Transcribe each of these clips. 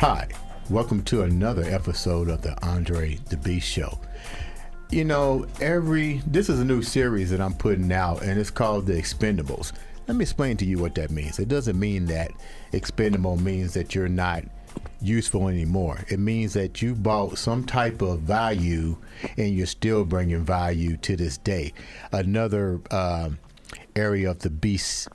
Hi, welcome to another episode of the Andre The Beast Show. You know, this is a new series that I'm putting out, and it's called The Expendables. Let me explain to you what that means. It doesn't mean that expendable means that you're not useful anymore. It means that you bought some type of value and you're still bringing value to this day. Another area of the beast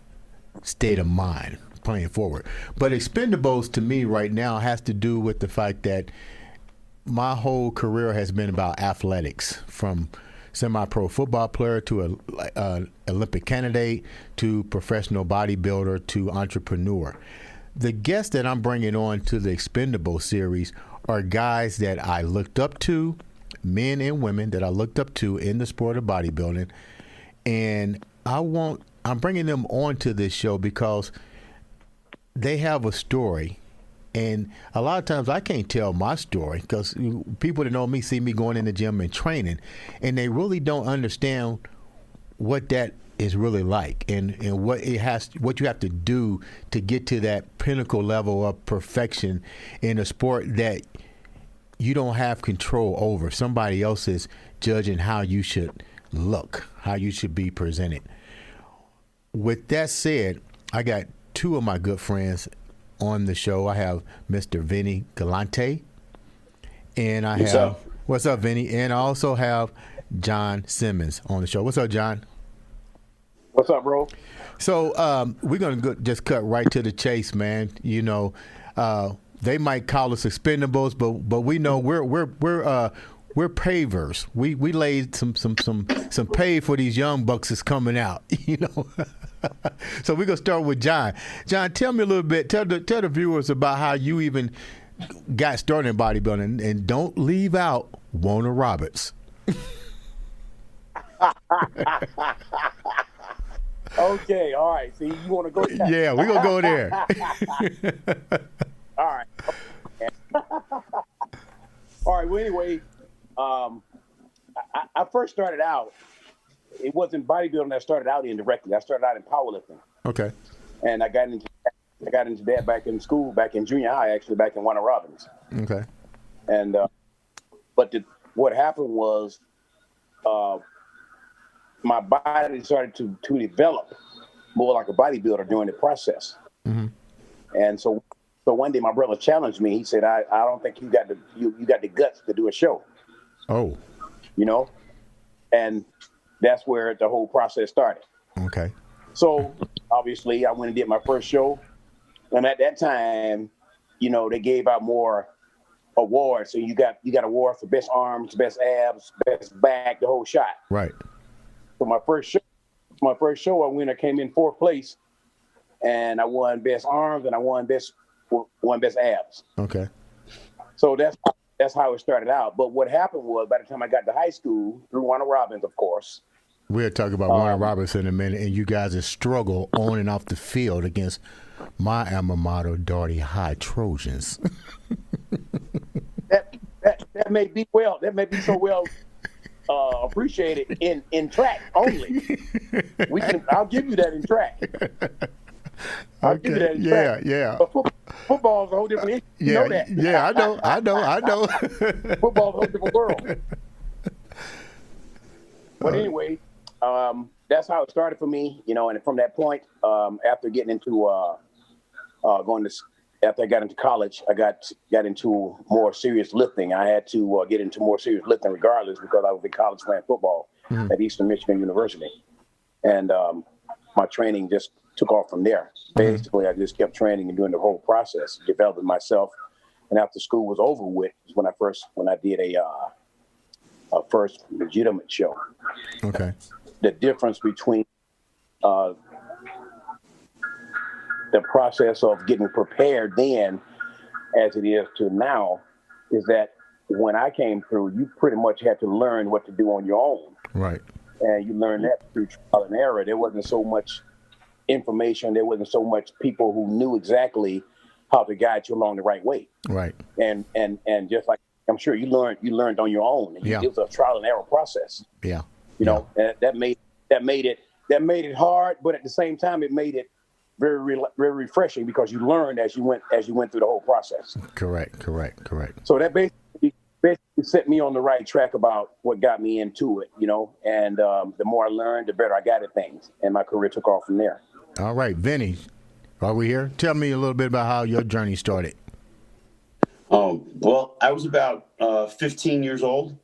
state of mind playing forward. But expendables to me right now has to do with the fact that my whole career has been about athletics, from semi-pro football player to a Olympic candidate to professional bodybuilder to entrepreneur. The guests that I'm bringing on to the Expendable series are guys that I looked up to, men and women that I looked up to in the sport of bodybuilding, and I'm bringing them onto this show because they have a story. And a lot of times I can't tell my story because people that know me see me going in the gym and training, and they really don't understand what that is really like and what you have to do to get to that pinnacle level of perfection in a sport that you don't have control over. Somebody else is judging how you should look, how you should be presented. With that said, I got two of my good friends on the show. I have Mr. Vinny Galanti, and what's up, Vinny? And I also have John Simmons on the show. What's up, John? What's up, bro? So we're gonna just cut right to the chase, man. You know, they might call us expendables, but we know we're pavers. We laid some pave for these young bucks that's coming out. You know. So we're gonna start with John. John, tell me a little bit. Tell the viewers about how you even got started in bodybuilding, and don't leave out Warner Roberts. Okay, all right. See, you want to go there? Yeah, we're gonna go there. All right. All right. Well, anyway, I first started out. It wasn't bodybuilding I started out in directly. I started out in powerlifting. Okay. And I got into that back in school, back in junior high, actually, back in Warner Robins. Okay. And but what happened was, my body started to develop more like a bodybuilder during the process. Mm-hmm. And so one day my brother challenged me. He said, I don't think you got the guts to do a show. Oh. You know? And that's where the whole process started. Okay. So obviously I went and did my first show. And at that time, you know, they gave out more awards. So you got awards for best arms, best abs, best back, the whole shot. Right. So my first show, I came in fourth place, and I won best arms and I won best abs. Okay. So that's how it started out. But what happened was, by the time I got to high school, through Warner Robins, of course. We'll talk about Warner Robins in a minute, and you guys have struggled on and off the field against my alma mater, Darty High Trojans. that may be so well appreciated in track only. I'll give you that in track. I'll give you that in track. Yeah. But football's a whole different issue. You know that. Yeah, I know. Football's a whole different world. But anyway, that's how it started for me, you know. And from that point, after getting into after I got into college, I got into more serious lifting. I had to get into more serious lifting regardless, because I was in college playing football at Eastern Michigan University. And my training just took off from there. Basically, I just kept training and doing the whole process, developing myself. And after school was over with, is when I did a first legitimate show. Okay. The difference between the process of getting prepared then as it is to now is that when I came through, you pretty much had to learn what to do on your own. Right. And you learned that through trial and error. There wasn't so much information. There wasn't so much people who knew exactly how to guide you along the right way. Right. And just like I'm sure you learned on your own. And it was a trial and error process. Yeah. You know, that made it hard, but at the same time, it made it very refreshing because you learned as you went through the whole process. Correct. So that basically set me on the right track about what got me into it, and the more I learned, the better I got at things, and my career took off from there. All right, Vinny, are we here? Tell me a little bit about how your journey started. Well, I was about 15 years old,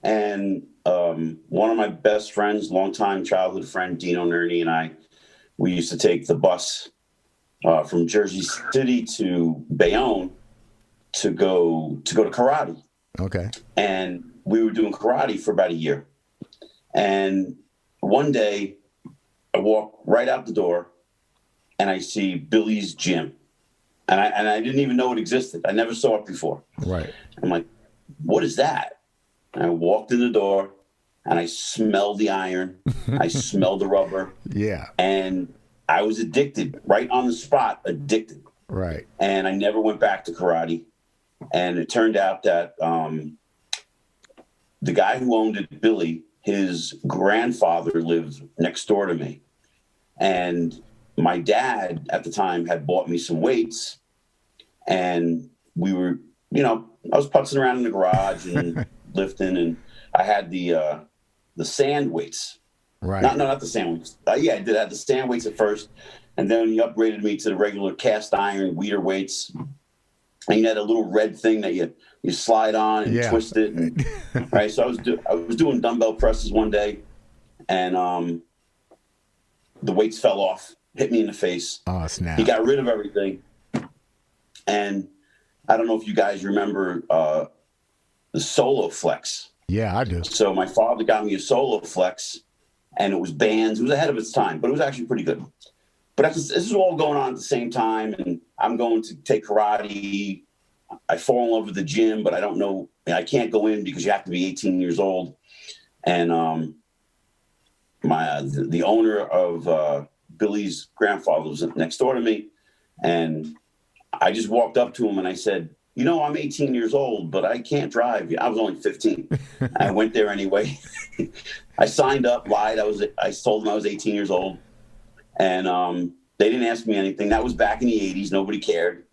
and one of my best friends, longtime childhood friend, Dino Nerney, and we used to take the bus from Jersey City to Bayonne to go to karate. Okay. And we were doing karate for about a year. And one day I walk right out the door and I see Billy's gym. And I didn't even know it existed. I never saw it before. Right. I'm like, what is that? And I walked in the door and I smelled the iron. I smelled the rubber. Yeah. And I was addicted, right on the spot, addicted. Right. And I never went back to karate. And it turned out that the guy who owned it, Billy, his grandfather lived next door to me. And my dad at the time had bought me some weights. And we were, I was putzing around in the garage and lifting. And I had the sand weights. Right. Not the sand weights. Yeah, I did have the sand weights at first. And then he upgraded me to the regular cast iron Weider weights. And you had a little red thing that you slide on and twist it. And, right. So I was doing dumbbell presses one day, and the weights fell off, hit me in the face. Oh, snap. He got rid of everything. And I don't know if you guys remember the Solo Flex. Yeah, I do. So my father got me a Solo Flex, and it was bands. It was ahead of its time, but it was actually pretty good. But this is all going on at the same time, and I'm going to take karate. I fall in love with the gym, but I don't know. I can't go in because you have to be 18 years old. And the owner of Billy's grandfather was next door to me, and I just walked up to him and I said, I'm 18 years old, but I can't drive. I was only 15. I went there anyway. I signed up, lied. I told them I was 18 years old. And they didn't ask me anything. That was back in the 80s. Nobody cared.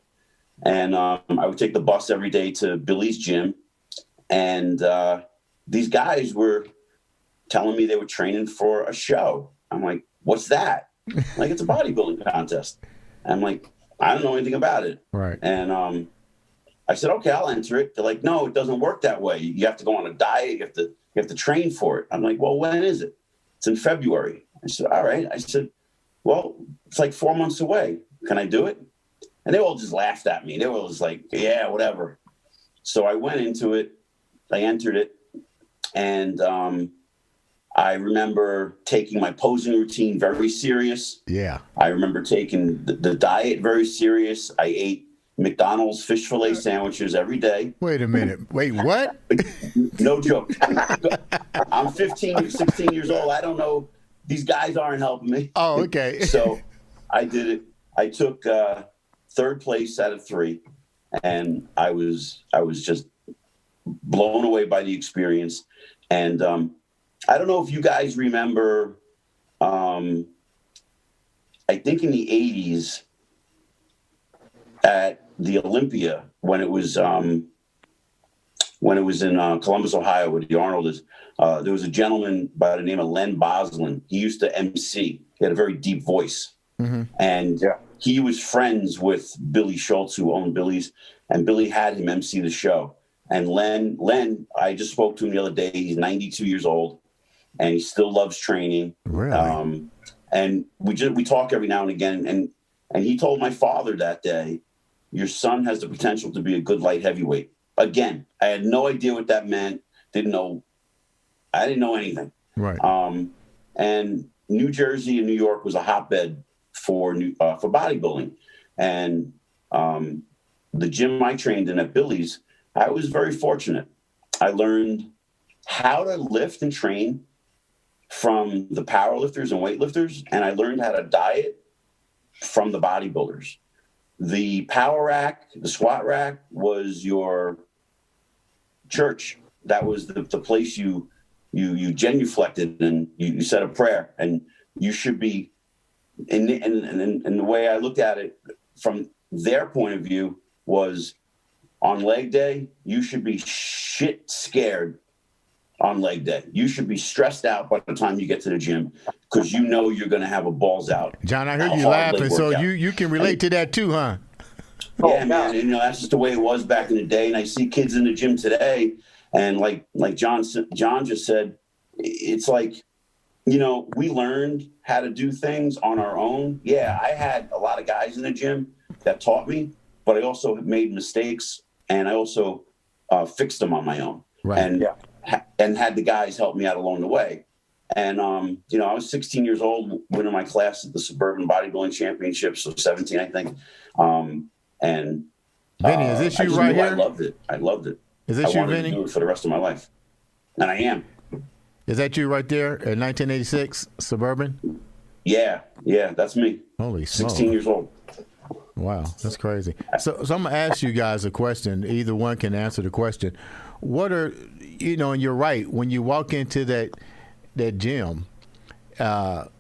And I would take the bus every day to Billy's gym. And these guys were telling me they were training for a show. I'm like, what's that? Like, it's a bodybuilding contest. And I'm like, I don't know anything about it. Right. And I said, okay, I'll enter it. They're like, no, it doesn't work that way. You have to go on a diet. You have to train for it. I'm like, well, when is it? It's in February. I said, all right. I said, well, it's like 4 months away. Can I do it? And they all just laughed at me. They were just like, yeah, whatever. So I went into it. I entered it. And I remember taking my posing routine very serious. Yeah. I remember taking the diet very serious. I ate McDonald's fish fillet sandwiches every day. Wait a minute. Wait, what? No joke. I'm 16 years old. I don't know. These guys aren't helping me. Oh, okay. So I did it. I took third place out of 3, and I was just blown away by the experience. And I don't know if you guys remember. I think in the 80s at the Olympia when it was in Columbus, Ohio, where the Arnold is. There was a gentleman by the name of Len Boslin. He used to MC. He had a very deep voice. Mm-hmm. And he was friends with Billy Schultz, who owned Billy's, and Billy had him MC the show. And Len, I just spoke to him the other day. He's 92 years old, and he still loves training. Really? And we talk every now and again. And he told my father that day, your son has the potential to be a good light heavyweight. Again, I had no idea what that meant. I didn't know anything. Right. And New Jersey and New York was a hotbed for bodybuilding. And the gym I trained in at Billy's, I was very fortunate. I learned how to lift and train from the power lifters and weightlifters, and I learned how to diet from the bodybuilders. The power rack, the squat rack was your church. That was the place you genuflected and you said a prayer, and you should be and the way I looked at it from their point of view was, on leg day, you should be shit scared on leg day. You should be stressed out by the time you get to the gym because you know you're going to have a balls out. John, I heard you laughing, so you can relate to that too, huh? Yeah, man. And, that's just the way it was back in the day. And I see kids in the gym today, and like John just said, it's like, we learned how to do things on our own. Yeah, I had a lot of guys in the gym that taught me, but I also made mistakes, and I also fixed them on my own. Right. And had the guys help me out along the way. And, I was 16 years old, winning my class at the Suburban Bodybuilding Championships, so 17, I think. And Vinny, is this you right here? I loved it. Is this you, Vinny? I wanted to do it for the rest of my life. And I am. Is that you right there at 1986 Suburban? Yeah, that's me. Holy smokes. 16 years old. Wow, that's crazy. So I'm going to ask you guys a question. Either one can answer the question. What are, and you're right, when you walk into that gym, that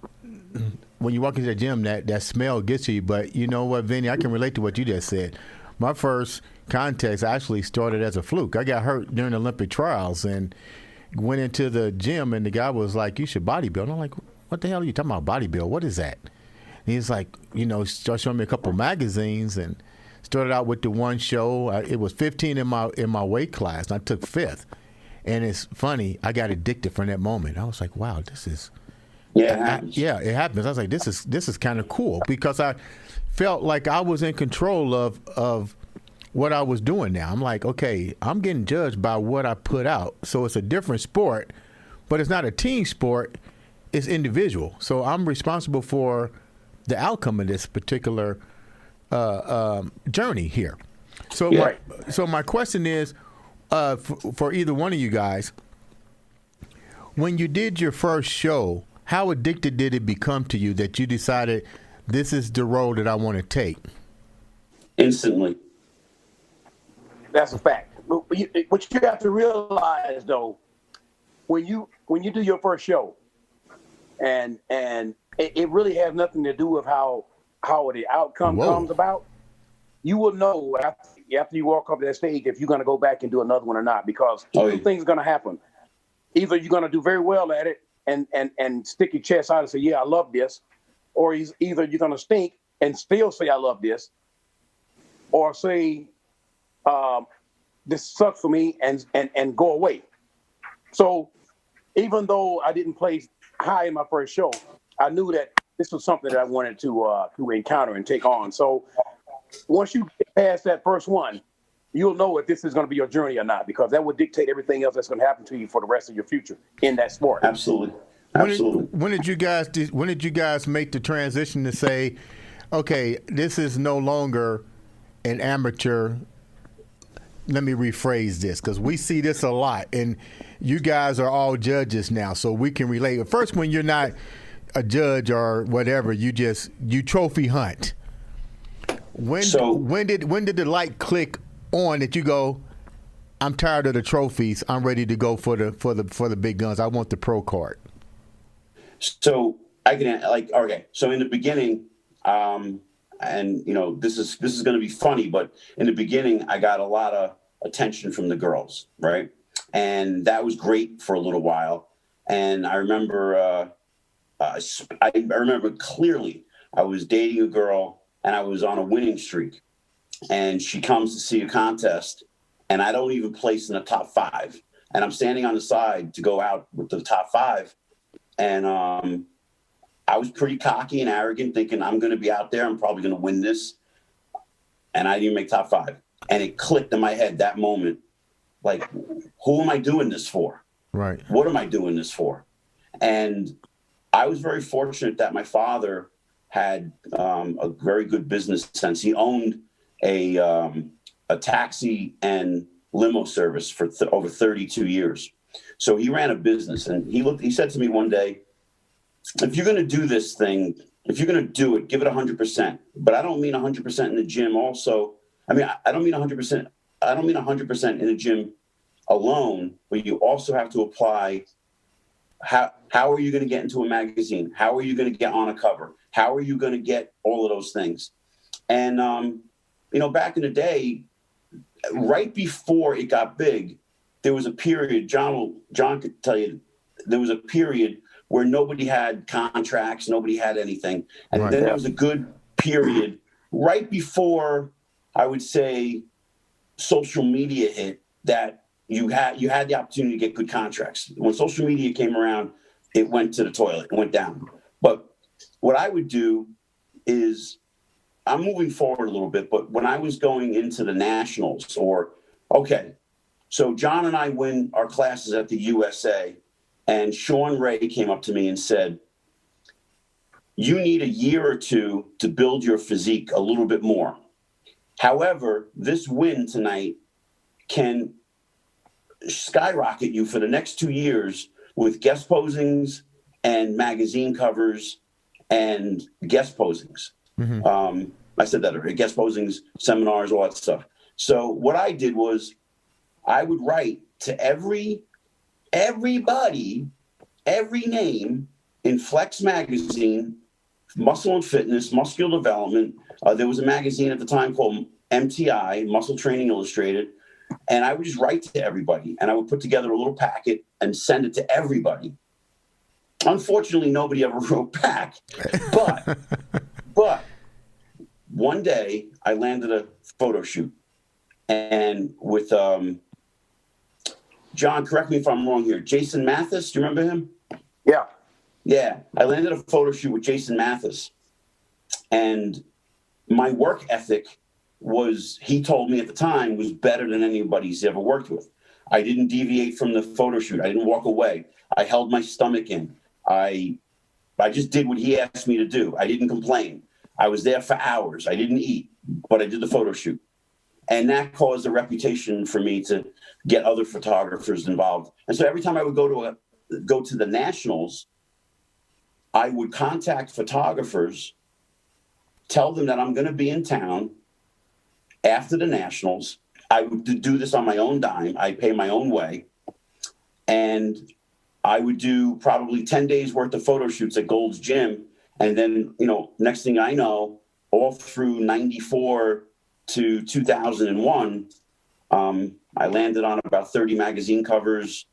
smell gets to you. But you know what, Vinny, I can relate to what you just said. My first contest actually started as a fluke. I got hurt during the Olympic trials and went into the gym, and the guy was like, "You should bodybuild." And I'm like, "What the hell are you talking about, bodybuild? What is that?" And he's like, started showing me a couple magazines, and started out with the one show. It was 15 in my weight class, and I took 5th. And it's funny, I got addicted from that moment. I was like, "Wow, this is." Yeah, it happens. It happens. I was like, "This is kind of cool," because I felt like I was in control of what I was doing now. I'm like, okay, I'm getting judged by what I put out. So it's a different sport, but it's not a team sport. It's individual. So I'm responsible for the outcome of this particular journey here. So my question is, for either one of you guys, when you did your first show, how addicted did it become to you that you decided this is the road that I want to take? Instantly. That's a fact. What you have to realize, though, when you do your first show, and it really has nothing to do with how the outcome comes about. You will know after you walk up that stage if you're going to go back and do another one or not, because two things are going to happen. Either you're going to do very well at it and stick your chest out and say, "Yeah, I love this," or either you're going to stink and still say, "I love this," or say, "This sucks for me," and go away. So even though I didn't place high in my first show, I knew that this was something that I wanted to encounter and take on. So once you get past that first one, you'll know if this is going to be your journey or not, because that would dictate everything else that's going to happen to you for the rest of your future in that sport. Absolutely. When did you guys make the transition to say, okay, this is no longer an amateur? Let me rephrase this, because we see this a lot, and you guys are all judges now, so we can relate. At first, when you're not a judge or whatever, you trophy hunt. When did the light click on that you go, I'm tired of the trophies, I'm ready to go for the big guns, I want the pro card? So I can okay. So in the beginning, and this is going to be funny, but in the beginning, I got a lot of attention from the girls, right? And that was great for a little while. And I remember, I remember clearly, I was dating a girl and I was on a winning streak, and she comes to see a contest, and I don't even place in the top 5, and I'm standing on the side to go out with the top 5, and I was pretty cocky and arrogant, thinking I'm going to be out there, I'm probably going to win this, and I didn't make top 5, and it clicked in my head that moment, like, who am I doing this for? Right. What am I doing this for? And I was very fortunate that my father had a very good business sense. He owned a taxi and limo service for over 32 years. So he ran a business, and he said to me one day, if you're going to do this thing, if you're going to do it, give it 100%. But I don't mean 100% in the gym also. I mean, I don't mean 100%. I don't mean 100% in the gym alone, but you also have to apply. How are you going to get into a magazine? How are you going to get on a cover? How are you going to get all of those things? And, back in the day, right before it got big, there was a period, John could tell you, there was a period where nobody had contracts, nobody had anything. And then there was a good period right before, I would say, social media hit, that you had the opportunity to get good contracts. When social media came around, it went to the toilet, it went down. But what I would do is, I'm moving forward a little bit, but when I was going into the nationals, so John and I win our classes at the USA, and Sean Ray came up to me and said, you need a year or two to build your physique a little bit more. However, this win tonight can skyrocket you for the next 2 years with guest posings and magazine covers and guest posings. Mm-hmm. I said that already, guest posings, seminars, all that stuff. So what I did was I would write to everybody, every name in Flex magazine, Muscle and Fitness, Muscular Development. There was a magazine at the time called MTI, Muscle Training Illustrated. And I would just write to everybody, and I would put together a little packet and send it to everybody. Unfortunately, nobody ever wrote back. But one day I landed a photo shoot, and with John, correct me if I'm wrong here, Jason Mathis, do you remember him? Yeah. Yeah, I landed a photo shoot with Jason Mathis, and my work ethic was, he told me at the time, was better than anybody he's ever worked with. I didn't deviate from the photo shoot. I didn't walk away. I held my stomach in. I just did what he asked me to do. I didn't complain. I was there for hours. I didn't eat, but I did the photo shoot. And that caused a reputation for me to get other photographers involved. And so every time I would go to the nationals, I would contact photographers, tell them that I'm going to be in town after the nationals. I would do this on my own dime. I pay my own way. And I would do probably 10 days worth of photo shoots at Gold's Gym. And then, next thing I know, all through 94 to 2001, I landed on about 30 magazine covers,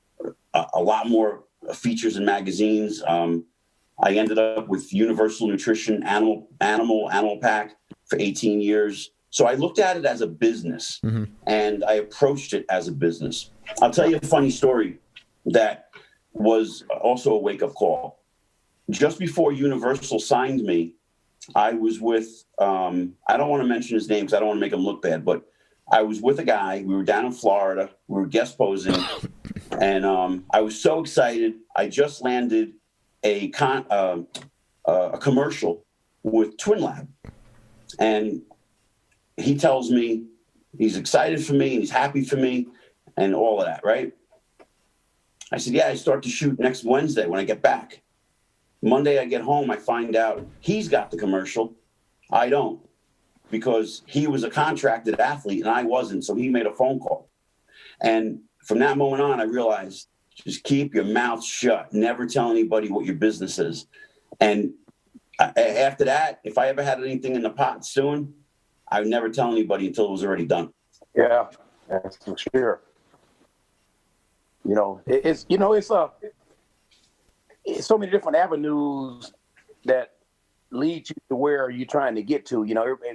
a lot more features in magazines. I ended up with Universal Nutrition, Animal Pack for 18 years. So I looked at it as a business, mm-hmm. and I approached it as a business. I'll tell you a funny story that was also a wake-up call. Just before Universal signed me, I was with, I don't want to mention his name because I don't want to make him look bad, but I was with a guy. We were down in Florida. We were guest posing, and I was so excited. I just landed a commercial with Twin Lab, and he tells me he's excited for me and he's happy for me and all of that, right? I said, yeah, I start to shoot next Wednesday when I get back. Monday I get home, I find out he's got the commercial. I don't, because he was a contracted athlete and I wasn't, so he made a phone call. And from that moment on, I realized, just keep your mouth shut. Never tell anybody what your business is. And after that, if I ever had anything in the pot soon, I would never tell anybody until it was already done. Yeah, that's for sure. It's so many different avenues that lead you to where you're trying to get to.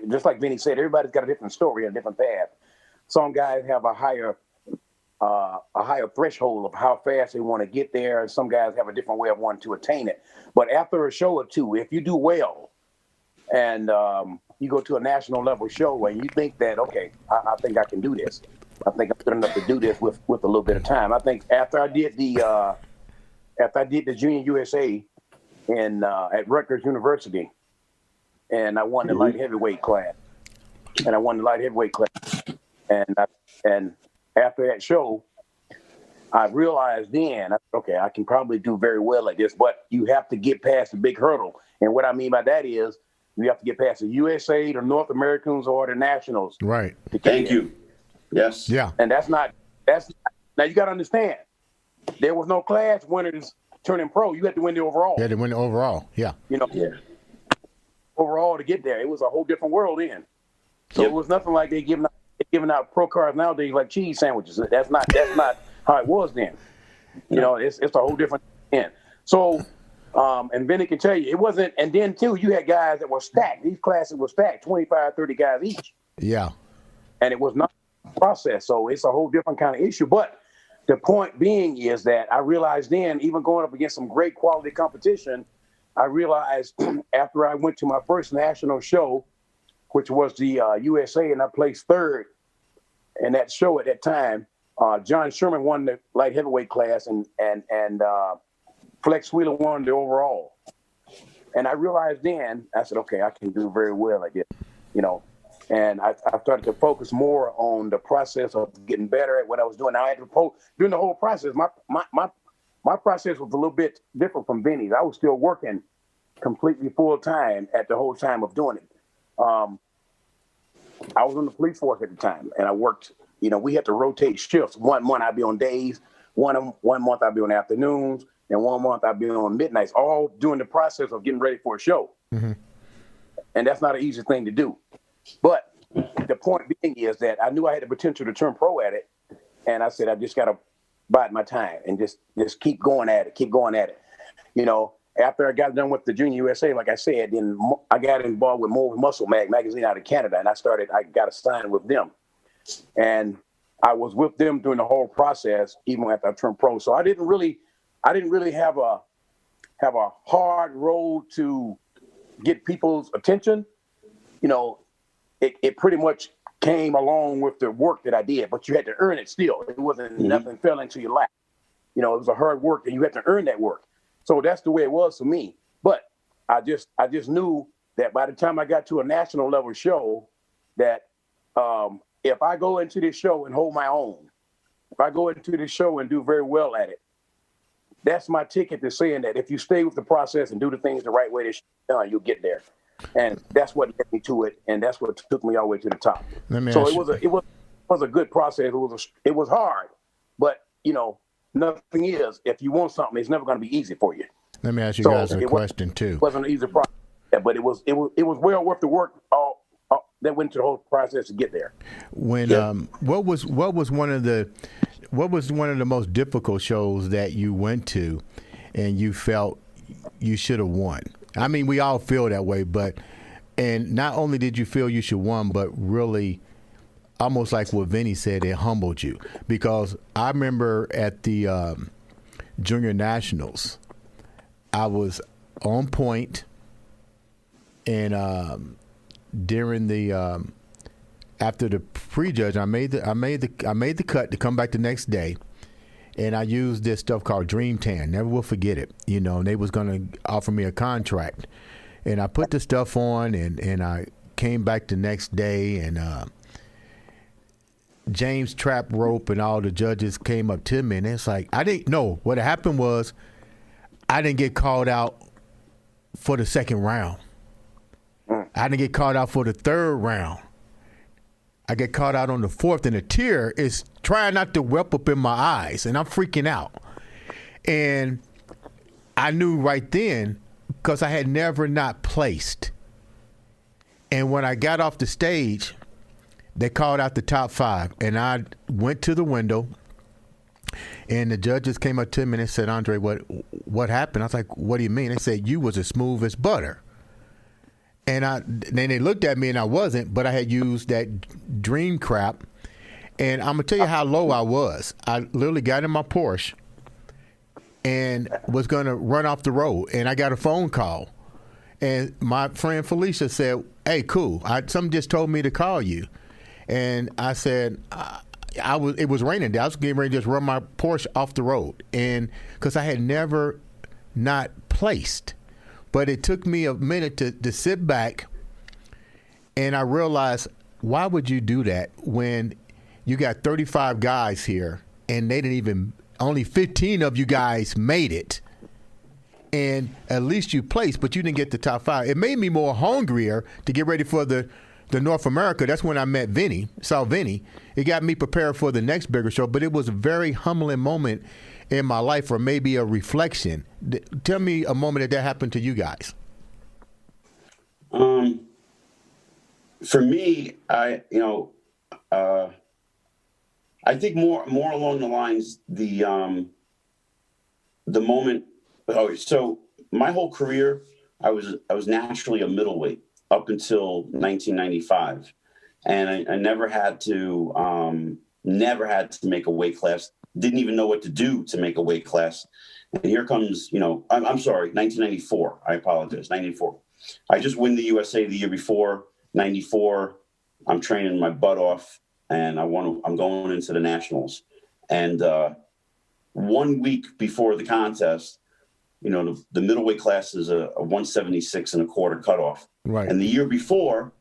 Just like Vinny said, everybody's got a different story and a different path. Some guys have a higher threshold of how fast they want to get there, and some guys have a different way of wanting to attain it. But after a show or two, if you do well, and you go to a national level show and you think that, okay, I think I can do this. I think I'm good enough to do this with a little bit of time. I think after I did the Junior USA at Rutgers University, and I won the light heavyweight class, and after that show, I realized then, okay, I can probably do very well at this, but you have to get past the big hurdle. And what I mean by that is you have to get past the USA, the North Americans, or the Nationals. Right. Thank you. Yes. Yeah. And that's not, now you got to understand, there was no class winners turning pro. You had to win the overall. You had to win the overall. Yeah. Yeah. overall to get there. It was a whole different world then. So Yep. it was nothing like they giving out pro cards nowadays like cheese sandwiches. That's not how it was then. You know, it's a whole different thing. So, and Vinny can tell you, it wasn't. And then too, you had guys that were stacked. These classes were stacked, 25, 30 guys each. Yeah. And it was not a process. So it's a whole different kind of issue. But the point being is that I realized then, even going up against some great quality competition, I realized after I went to my first national show, which was the USA, and I placed third in that show at that time. John Sherman won the light heavyweight class, and Flex Wheeler won the overall. And I realized then, I said, okay, I can do very well at this, you know. And I started to focus more on the process of getting better at what I was doing. Now I had to during the whole process. My process was a little bit different from Vinny's. I was still working completely full time at the whole time of doing it. I was in the police force at the time, and I worked. You know, we had to rotate shifts. One month I'd be on days, one month I'd be on afternoons, and 1 month I'd be on midnights, all during the process of getting ready for a show. Mm-hmm. And that's not an easy thing to do. But the point being is that I knew I had the potential to turn pro at it, and I said I just got to bide my time and just keep going at it. You know, after I got done with the Junior USA, like I said, then I got involved with More Muscle magazine out of Canada, and I got assigned with them. And I was with them during the whole process, even after I turned pro. So I didn't really have a hard road to get people's attention. You know, it pretty much came along with the work that I did, but you had to earn it still. It wasn't nothing fell into your lap. You know, it was a hard work, and you had to earn that work. So that's the way it was for me. But I just knew that by the time I got to a national level show, that if I go into this show and hold my own, if I go into this show and do very well at it, that's my ticket to saying that if you stay with the process and do the things the right way, you'll get there. And that's what led me to it, and that's what took me all the way to the top. So it was a good process. It was hard, but you know, nothing is. If you want something, it's never going to be easy for you. Let me ask you guys a question too. It wasn't an easy process, but it was well worth the work that went to the whole process to get there. When what was one of the most difficult shows that you went to, and you felt you should have won? I mean, we all feel that way, and not only did you feel you should have won, but really, almost like what Vinny said, it humbled you. Because I remember at the Junior Nationals, I was on point, and during the after the prejudge, I made the cut to come back the next day, and I used this stuff called Dream Tan. Never will forget it. You know, and they was gonna offer me a contract, and I put the stuff on, and I came back the next day, and James Trap Rope and all the judges came up to me, and it's like I didn't know what happened was I didn't get called out for the second round. I didn't get called out for the third round. I get caught out on the fourth, and a tear is trying not to well up in my eyes, and I'm freaking out. And I knew right then, because I had never not placed. And when I got off the stage, they called out the top 5, and I went to the window, and the judges came up to me and said, "Andre, what happened?" I was like, "What do you mean?" They said, "You was as smooth as butter." And then they looked at me, and I wasn't, but I had used that dream crap. And I'm going to tell you how low I was. I literally got in my Porsche and was going to run off the road. And I got a phone call. And my friend Felicia said, "Hey, cool. Something just told me to call you." And I said, it was raining. I was getting ready to just run my Porsche off the road. And because I had never not placed. But it took me a minute to sit back, and I realized, why would you do that when you got 35 guys here, and only 15 of you guys made it, and at least you placed, but you didn't get the top 5. It made me more hungrier to get ready for the North America. That's when I met Vinny, saw Vinny. It got me prepared for the next bigger show, but it was a very humbling moment in my life, or maybe a reflection. Tell me a moment that happened to you guys. For me, I think more along the lines the moment. Oh, so my whole career, I was naturally a middleweight up until 1995, and I never had to make a weight class. Didn't even know what to do to make a weight class. And here comes, I'm sorry, 1994. I apologize, 94. I just win the USA the year before. 94. I'm training my butt off, and I'm going into the nationals. And 1 week before the contest, the middleweight class is a 176 and a quarter cutoff. Right. And the year before,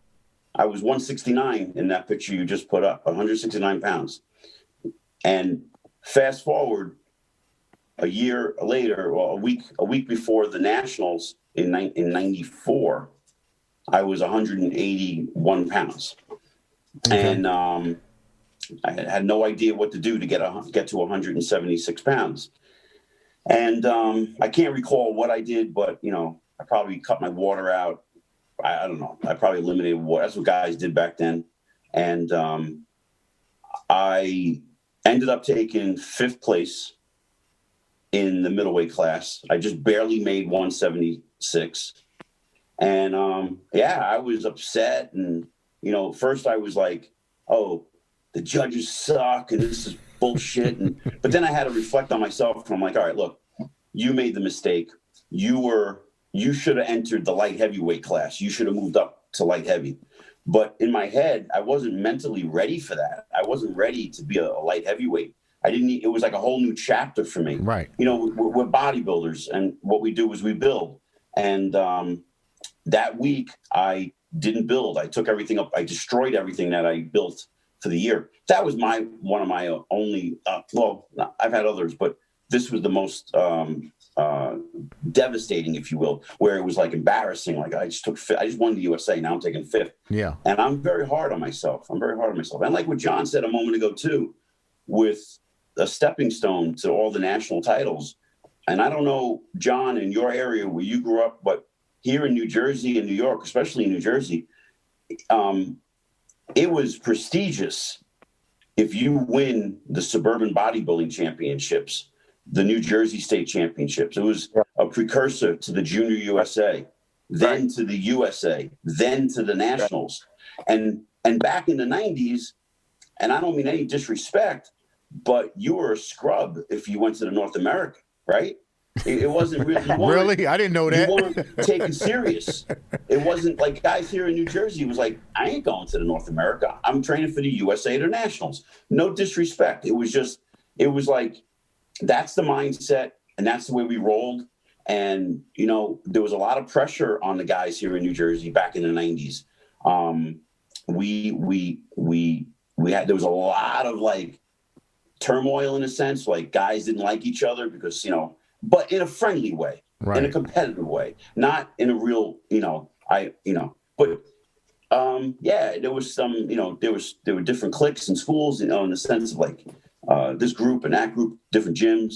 I was 169 in that picture you just put up, 169 pounds. And fast forward a year later, well, a week before the nationals in 94, I was 181 pounds. Okay. And I had no idea what to do to get to 176 pounds. And I can't recall what I did, but, I probably cut my water out. I don't know. I probably eliminated water. That's what guys did back then. And I ended up taking 5th place in the middleweight class. I just barely made 176. And I was upset. And, first I was like, oh, the judges suck and this is bullshit. But then I had to reflect on myself. And I'm like, all right, look, you made the mistake. You should have entered the light heavyweight class. You should have moved up to light heavy. But in my head, I wasn't mentally ready for that. I wasn't ready to be a light heavyweight. It was like a whole new chapter for me. Right. We're bodybuilders, and what we do is we build. And that week I didn't build. I took everything up. I destroyed everything that I built for the year. That was one of my only, I've had others, but this was the most devastating, if you will, where it was like embarrassing. Like I just won the USA. Now I'm taking 5th. Yeah. And I'm very hard on myself. And like what John said a moment ago too, with a stepping stone to all the national titles. And I don't know, John, in your area where you grew up, but here in New Jersey and New York, especially in New Jersey, it was prestigious if you win the suburban bodybuilding championships, the New Jersey State Championships. It was a precursor to the Junior USA, then to the USA, then to the Nationals. And back in the 90s, and I don't mean any disrespect, but you were a scrub if you went to the North America, right? It wasn't really. Really? I didn't know that. You weren't taken serious. It wasn't like guys here in New Jersey was like, I ain't going to the North America. I'm training for the USA or Nationals. No disrespect. It was like, that's the mindset, and that's the way we rolled. And, there was a lot of pressure on the guys here in New Jersey back in the 90s. There was a lot of like turmoil in a sense, like guys didn't like each other because, but in a friendly way, right, in a competitive way, not in a real, but there was some, there were different cliques and schools, in the sense of like this group and that group, different gyms.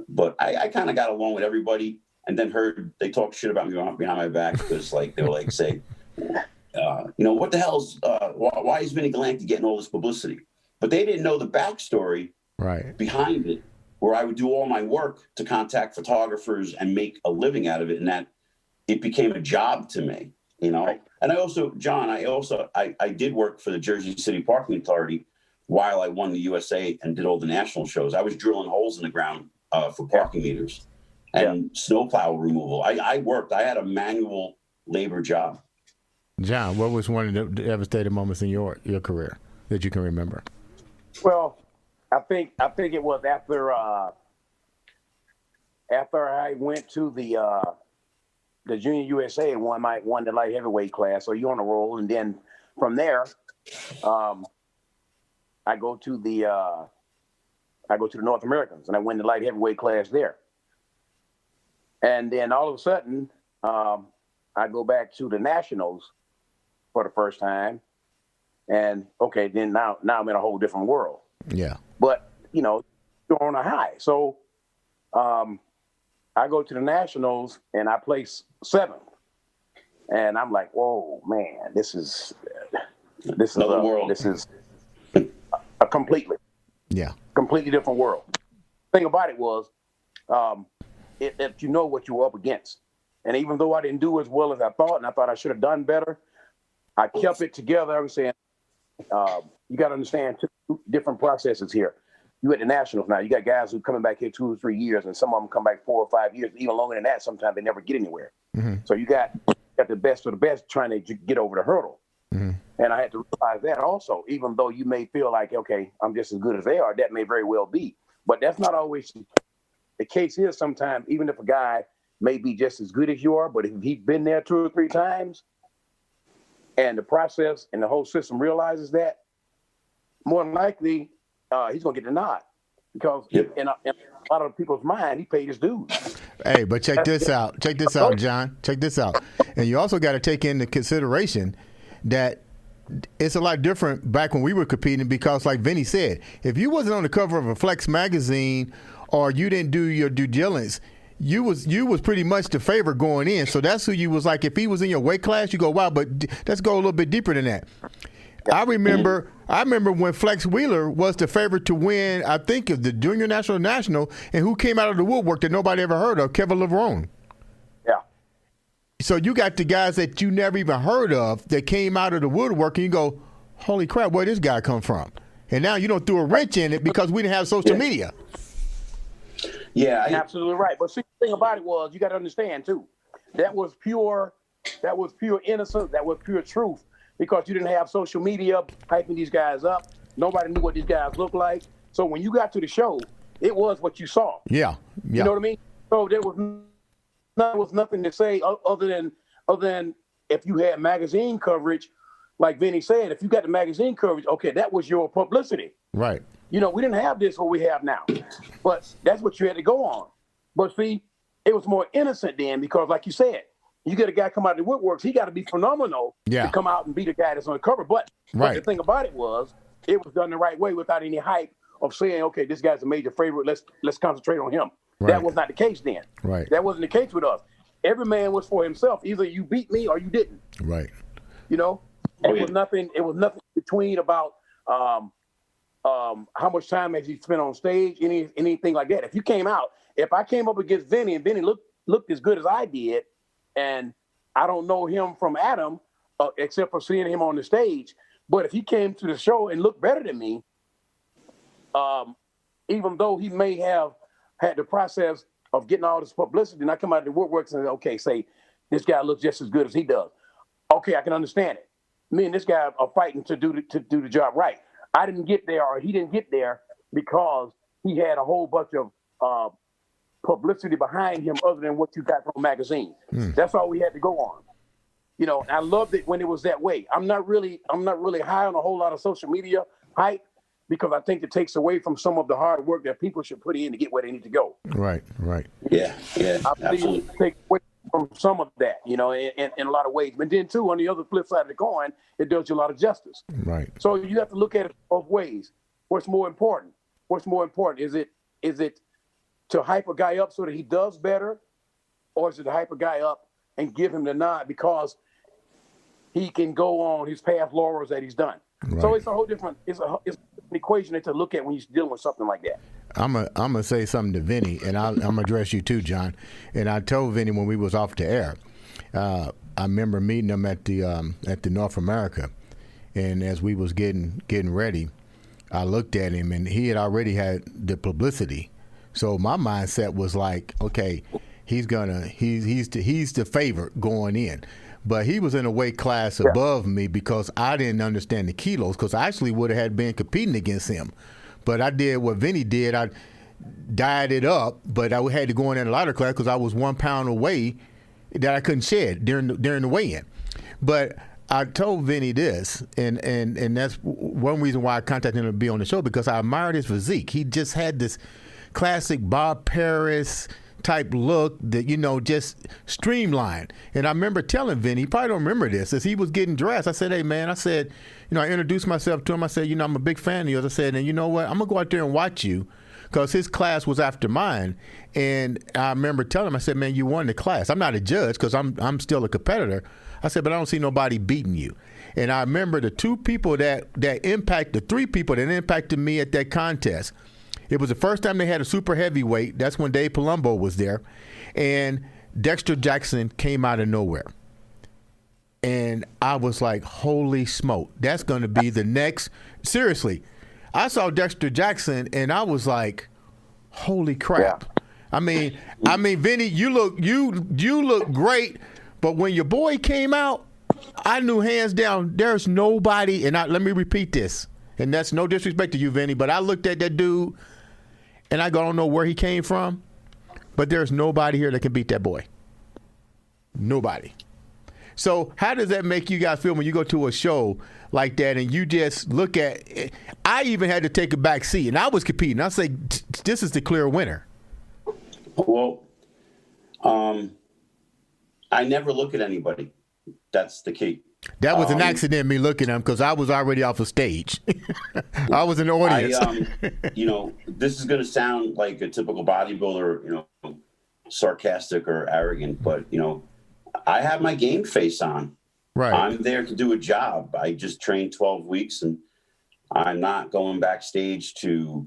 But I kind of got along with everybody, and then heard they talk shit about me behind my back because like they were like say, what the hell's why is Vinny Galanti getting all this publicity? But they didn't know the backstory behind it, where I would do all my work to contact photographers and make a living out of it, and that it became a job to me, Right. And I also, John, I did work for the Jersey City Parking Authority while I won the USA and did all the national shows. I was drilling holes in the ground for parking meters and snowplow removal. I worked. I had a manual labor job. John, what was one of the devastating moments in your career that you can remember? Well, I think it was after I went to the Junior USA and won the light heavyweight class. So you're on a roll, and then from there, I go to the North Americans, and I win the light heavyweight class there. And then all of a sudden, I go back to the Nationals for the first time, and okay, then now I'm in a whole different world. Yeah. But you're on a high. So I go to the Nationals and I place 7th. And I'm like, whoa, man, this is Another world. This is a completely different world. The thing about it was, if you know what you were up against, and even though I didn't do as well as I thought, and I thought I should have done better, I kept it together. I was saying, you got to understand two different processes here. You at the Nationals now, you got guys who coming back here 2 or 3 years, and some of them come back 4 or 5 years, even longer than that. Sometimes they never get anywhere. Mm-hmm. So you got the best of the best trying to get over the hurdle. Mm-hmm. And I had to realize that also, even though you may feel like, okay, I'm just as good as they are, that may very well be. But that's not always the case. Is sometimes, even if a guy may be just as good as you are, but if he's been there 2 or 3 times and the process and the whole system realizes that, more than likely, he's going to get the nod. Because in a lot of people's mind, he paid his dues. Hey, but check this out. Check this out, John. Check this out. And you also got to take into consideration that it's a lot different back when we were competing, because like Vinny said, if you wasn't on the cover of a Flex magazine or you didn't do your due diligence, you was pretty much the favorite going in. So that's who you was like. If he was in your weight class, you go, wow, but let's go a little bit deeper than that. I remember when Flex Wheeler was the favorite to win, I think, of the Junior National, and who came out of the woodwork that nobody ever heard of, Kevin LeBron. Yeah. So you got the guys that you never even heard of that came out of the woodwork, and you go, holy crap, where did this guy come from? And now you don't throw a wrench in it because we didn't have social media. Yeah, absolutely right. But see, the thing about it was, you got to understand too, that was pure innocence, that was pure truth, because you didn't have social media hyping these guys up. Nobody knew what these guys looked like. So when you got to the show, it was what you saw. Yeah. You know what I mean? So there was nothing to say other than if you had magazine coverage, like Vinny said, if you got the magazine coverage, okay, that was your publicity. Right. You know, we didn't have this what we have now, but that's what you had to go on. But see, it was more innocent then, because like you said, you get a guy come out of the woodworks, he got to be phenomenal to come out and beat a guy that's on the cover. But the thing about it was done the right way without any hype of saying, okay, this guy's a major favorite, let's concentrate on him. Right. That was not the case then. Right. That wasn't the case with us. Every man was for himself. Either you beat me or you didn't. Right. You know, it was nothing between about how much time has he spent on stage, anything like that. If I came up against Vinny and Vinny looked as good as I did, and I don't know him from Adam, except for seeing him on the stage, but if he came to the show and looked better than me, even though he may have had the process of getting all this publicity, and I come out of the woodworks and okay, say, this guy looks just as good as he does. Okay, I can understand it. Me and this guy are fighting to do the job right. I didn't get there, or he didn't get there, because he had a whole bunch of publicity behind him other than what you got from a magazine. That's all we had to go on. You know, and I loved it when it was that way. I'm not really high on a whole lot of social media hype, because I think it takes away from some of the hard work that people should put in to get where they need to go. Right. Yeah, absolutely. It takes away from some of that, you know, in a lot of ways. But then too, on the other flip side of the coin, it does you a lot of justice. Right. So you have to look at it both ways. What's more important? Is it to hype a guy up so that he does better, or is it to hype a guy up and give him the nod because he can go on his past laurels that he's done? Right. So it's a whole different it's an equation to look at when you're dealing with something like that. I'm gonna say something to Vinny, and I'm gonna address you too, John. And I told Vinny when we was off the air, I remember meeting him at the North America, and as we was getting ready, I looked at him, and he had already had the publicity. So my mindset was like, okay, he's the favorite going in. But he was in a weight class above me because I didn't understand the kilos, because I actually would have had been competing against him. But I did what Vinny did. I dieted up, but I had to go in at a lighter class because I was 1 pound away that I couldn't shed during the weigh-in. But I told Vinny this, and that's one reason why I contacted him to be on the show, because I admired his physique. He just had this classic Bob Paris type look that, just streamlined. And I remember telling Vinny, he probably don't remember this, as he was getting dressed, I said, hey, man, I introduced myself to him. I said, I'm a big fan of yours. I said, and you know what? I'm going to go out there and watch you, because his class was after mine. And I remember telling him, I said, man, you won the class. I'm not a judge because I'm still a competitor. I said, but I don't see nobody beating you. And I remember the three people that impacted me at that contest. It was the first time they had a super heavyweight. That's when Dave Palumbo was there. And Dexter Jackson came out of nowhere. And I was like, holy smoke, that's going to be the next. Seriously, I saw Dexter Jackson and I was like, holy crap. Yeah. I mean, Vinny, you look great, but when your boy came out, I knew hands down there's nobody. And let me repeat this, and that's no disrespect to you, Vinny, but I looked at that dude and I don't know where he came from, but there's nobody here that can beat that boy. Nobody. So how does that make you guys feel when you go to a show like that and you just look at it? I even had to take a back seat, and I was competing. I say, this is the clear winner. Well, I never look at anybody. That's the key. That was an accident, me looking at him, because I was already off the stage. I was in the audience. This is going to sound like a typical bodybuilder, sarcastic or arrogant, but, I have my game face on. Right. I'm there to do a job. I just trained 12 weeks, and I'm not going backstage to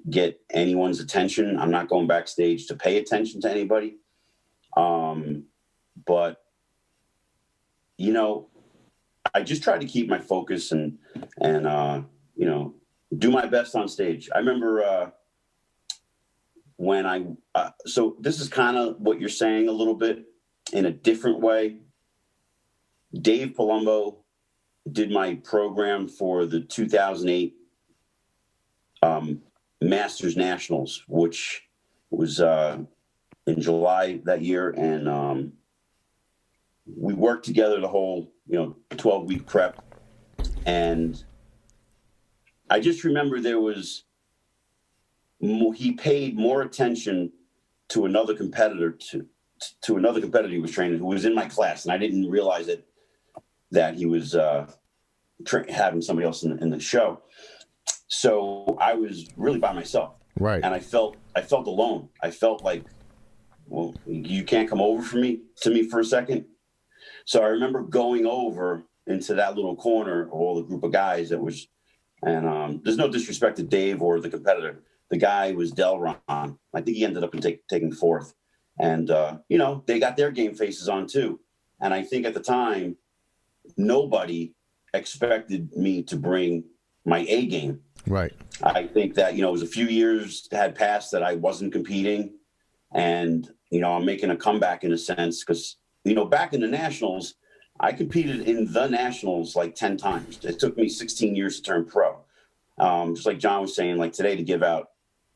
get anyone's attention. I'm not going backstage to pay attention to anybody. But, I just try to keep my focus and do my best on stage. I remember when so this is kind of what you're saying a little bit in a different way. Dave Palumbo did my program for the 2008 Masters Nationals, which was in July that year. And we worked together the whole, 12-week prep. And I just remember he paid more attention to another competitor, to another competitor he was training, who was in my class. And I didn't realize that he was having somebody else in the show. So I was really by myself. Right. And I felt alone. I felt like, well, you can't come over to me for a second. So I remember going over into that little corner of all the group of guys and there's no disrespect to Dave or the competitor. The guy was Delron. I think he ended up taking fourth. And, they got their game faces on too. And I think at the time, nobody expected me to bring my A game. Right. I think that, it was a few years had passed that I wasn't competing. And, I'm making a comeback in a sense because, back in the Nationals, I competed in the Nationals like 10 times. It took me 16 years to turn pro. Just like John was saying, like today to give out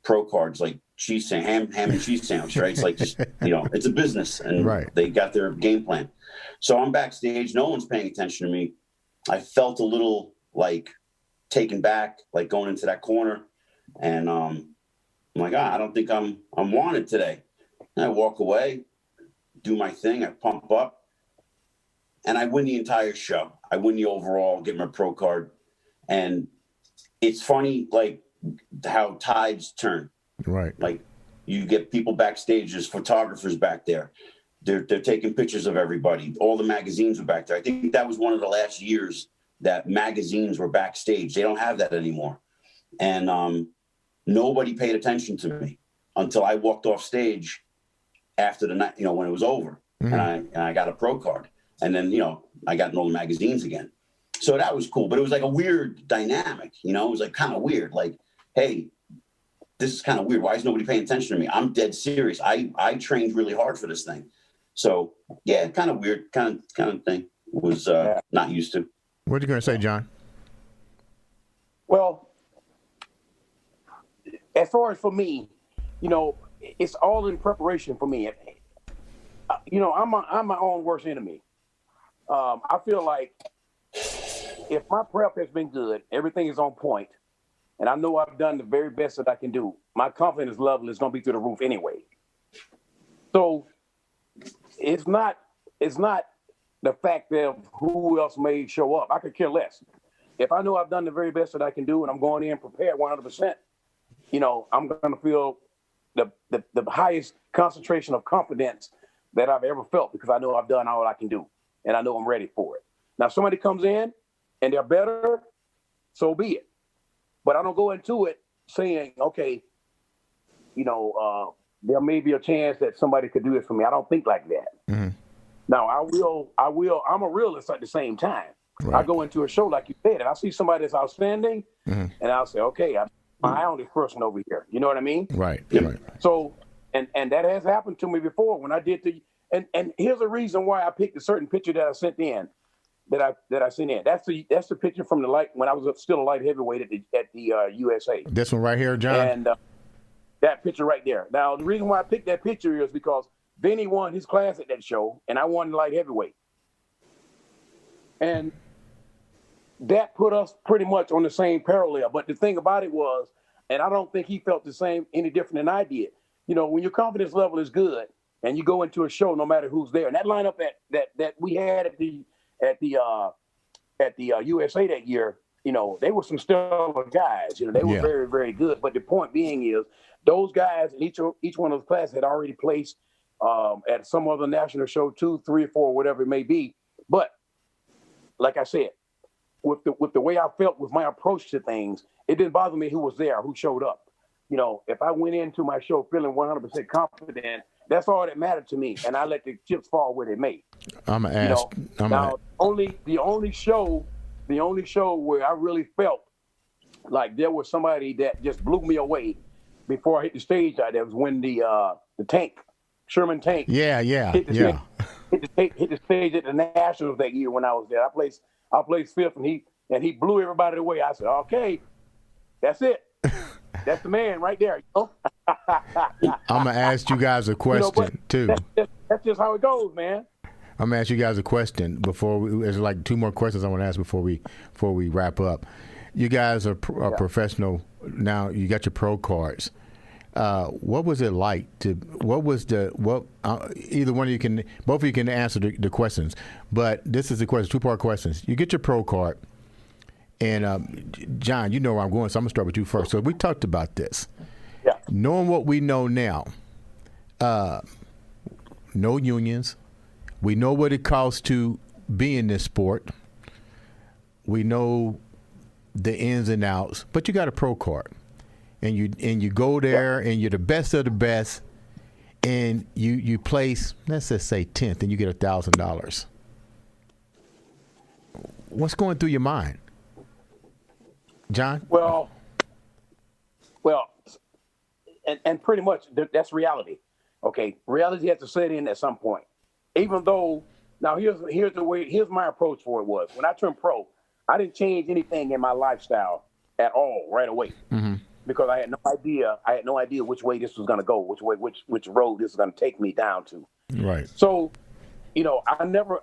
pro cards, like ham and cheese sandwich, right? It's like just, it's a business and right. They got their game plan. So I'm backstage. No one's paying attention to me. I felt a little like taken back, like going into that corner. And I'm like, I don't think I'm wanted today. And I walk away, do my thing. I pump up and I win the entire show. I win the overall, get my pro card. And it's funny, like how tides turn. Right. Like you get people backstage, there's photographers back there. They're taking pictures of everybody. All the magazines were back there. I think that was one of the last years that magazines were backstage. They don't have that anymore. And nobody paid attention to me until I walked off stage after the night, when it was over. Mm-hmm. And I got a pro card. And then, I got in all the magazines again. So that was cool. But it was like a weird dynamic, it was like kind of weird. Like, hey, this is kind of weird. Why is nobody paying attention to me? I'm dead serious. I trained really hard for this thing. So yeah, kind of weird, kind of thing. Was not used to. What are you going to say, John? Well, as far as for me, it's all in preparation for me. I'm my own worst enemy. I feel like if my prep has been good, everything is on point, and I know I've done the very best that I can do, my confidence level is going to be through the roof anyway. So it's not the fact of who else may show up. I could care less. If I know I've done the very best that I can do and I'm going in prepared 100%, I'm going to feel the highest concentration of confidence that I've ever felt because I know I've done all I can do and I know I'm ready for it. Now, if somebody comes in and they're better, so be it. But I don't go into it saying, okay, there may be a chance that somebody could do this for me. I don't think like that. Mm-hmm. Now, I'm a realist at the same time. Right. I go into a show like you said, and I see somebody that's outstanding, and I'll say, okay, I'm my eye on this person over here. You know what I mean? Right. Right. So, and that has happened to me before when I did and here's a reason why I picked a certain picture that I sent in, that I sent in. That's the picture from the light when I was still a light heavyweight at the USA. This one right here, John. And that picture right there. Now, the reason why I picked that picture is because Vinny won his class at that show, and I won light heavyweight. And that put us pretty much on the same parallel. But the thing about it was, and I don't think he felt the same any different than I did. When your confidence level is good, and you go into a show, no matter who's there, and that lineup that we had at the USA that year, they were some stellar guys. They were very, very good. But the point being is, those guys in each one of those classes had already placed at some other national show, 2, 3, or 4, whatever it may be. But like I said, with the way I felt with my approach to things, it didn't bother me who was there, who showed up. If I went into my show feeling 100% confident, that's all that mattered to me, and I let the chips fall where they may. I'm gonna ask. The only show where I really felt like there was somebody that just blew me away before I hit the stage. That was when the tank, Sherman tank. Hit the stage at the Nationals that year when I was there. I placed fifth, and he blew everybody away. I said, okay, that's it. That's the man right there. I'm gonna ask you guys a question too. That's just how it goes, man. I'm gonna ask you guys a question there's like 2 more questions I want to ask before we wrap up. You guys are professional now. You got your pro cards. What was it like either one of you can, both of you can answer the questions, but this is the question, 2-part questions. You get your pro card, and John, you know where I'm going, so I'm gonna start with you first. So we talked about this. Yeah. Knowing what we know now, no unions. We know what it costs to be in this sport. We know the ins and outs, but you got a pro card. And you go there and you're the best of the best, and you place, let's just say 10th, and you get $1,000. What's going through your mind, John? Well, and pretty much that's reality. Okay, reality has to set in at some point. Even though, now here's my approach for it was when I turned pro, I didn't change anything in my lifestyle at all right away. Mm-hmm. Because I had no idea which way this was going to go, which road this was going to take me down to. Right. So, I never,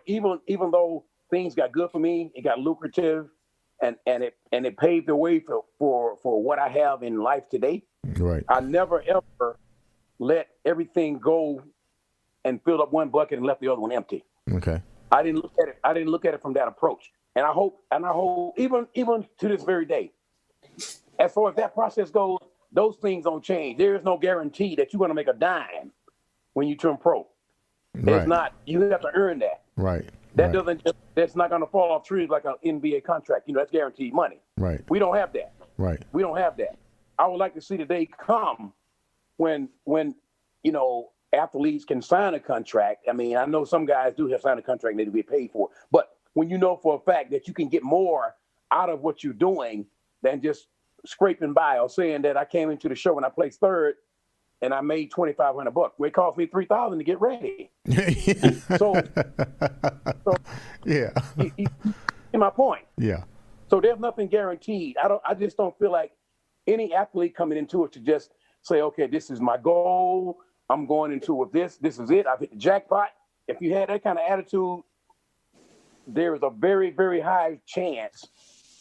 even though things got good for me, it got lucrative, and it paved the way for what I have in life today. Right. I never ever let everything go and filled up one bucket and left the other one empty. Okay. I didn't look at it from that approach, and I hope even to this very day. As far as that process goes, those things don't change. There is no guarantee that you're going to make a dime when you turn pro. It's not. You have to earn that. Right. That's not going to fall off trees like an NBA contract. That's guaranteed money. Right. We don't have that. Right. We don't have that. I would like to see the day come when athletes can sign a contract. I mean, I know some guys do have signed a contract and they do get paid for it. But when you know for a fact that you can get more out of what you're doing than just scraping by or saying that I came into the show and I placed third and I made $2,500. Well, it cost me $3,000 to get ready. so yeah. You see my point. Yeah. So there's nothing guaranteed. I just don't feel like any athlete coming into it to just say, okay, this is my goal. I'm going into with this. This is it. I've hit the jackpot. If you had that kind of attitude, there is a very, very high chance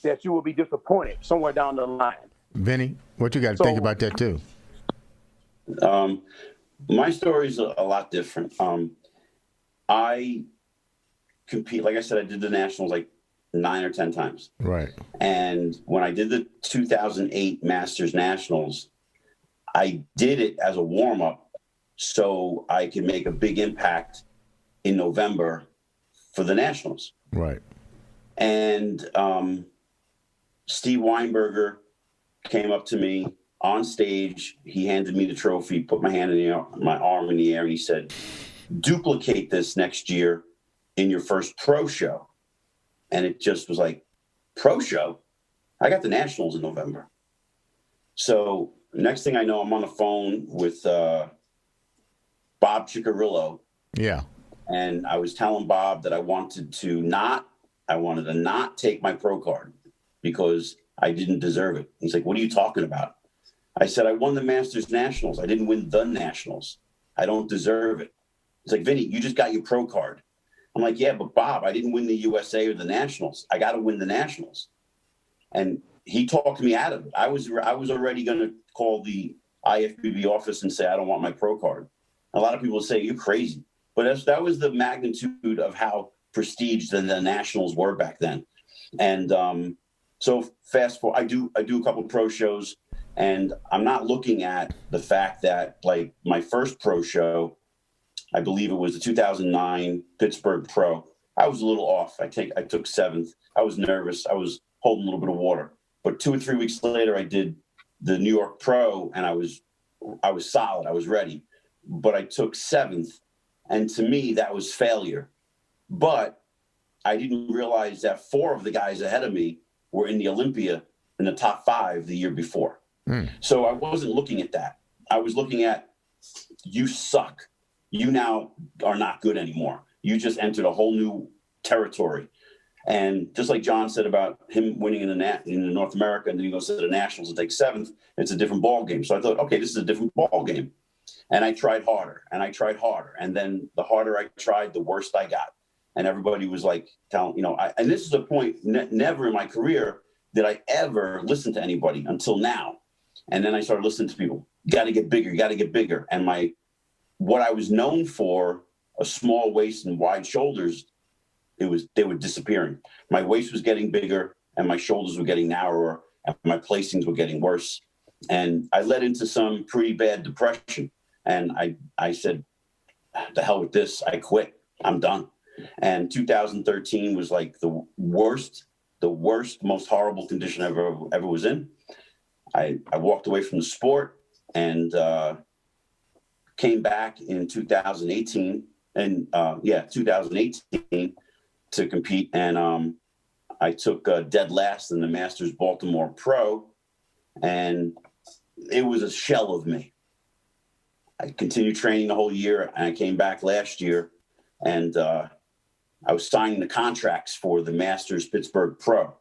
that you will be disappointed somewhere down the line. Vinny, what you got to think about that too? My story is a lot different. I compete, like I said, I did the nationals like 9 or 10 times. Right. And when I did the 2008 Masters Nationals, I did it as a warm-up so I could make a big impact in November for the Nationals. Right. And Steve Weinberger came up to me on stage. He handed me the trophy, put my hand in the air, my arm in the air, and he said, duplicate this next year in your first pro show. And it just was like, pro show? I got the Nationals in November. So next thing I know, I'm on the phone with Bob Ciccarillo. Yeah. And I was telling Bob that I wanted to not take my pro card because I didn't deserve it. He's like, what are you talking about? I said, I won the Masters Nationals. I didn't win the Nationals. I don't deserve it. He's like, Vinny, you just got your pro card. I'm like, yeah, but Bob, I didn't win the USA or the Nationals. I got to win the Nationals. And he talked me out of it. I was already going to call the IFBB office and say, I don't want my pro card. A lot of people say, you're crazy. But that was the magnitude of how prestiged the Nationals were back then. And so fast forward, I do a couple of pro shows, and I'm not looking at the fact that, like, my first pro show, I believe it was the 2009 Pittsburgh Pro. I was a little off. I took 7th. I was nervous. I was holding a little bit of water. But 2 or 3 weeks later, I did the New York Pro, and I was solid. I was ready. But I took 7th. And to me, that was failure. But I didn't realize that 4 of the guys ahead of me were in the Olympia in the top 5 the year before. So I wasn't looking at that. I was looking at, you suck. You now are not good anymore. You just entered a whole new territory. And just like John said about him winning in the North America, and then he goes to the Nationals and takes 7th, it's a different ball game. So I thought, okay, this is a different ball game. And I tried harder, and I tried harder. And then the harder I tried, the worse I got. And everybody was like, and this is a point, never in my career did I ever listen to anybody until now. And then I started listening to people. You got to get bigger. You got to get bigger. And what I was known for, a small waist and wide shoulders, they were disappearing. My waist was getting bigger, and my shoulders were getting narrower, and my placings were getting worse. And I led into some pretty bad depression. And I said, the hell with this. I quit. I'm done. And 2013 was like the worst, most horrible condition I ever was in. I walked away from the sport and came back in 2018 to compete. And I took dead last in the Masters Baltimore Pro, and it was a shell of me. I continued training the whole year, and I came back last year, and I was signing the contracts for the Masters Pittsburgh Pro.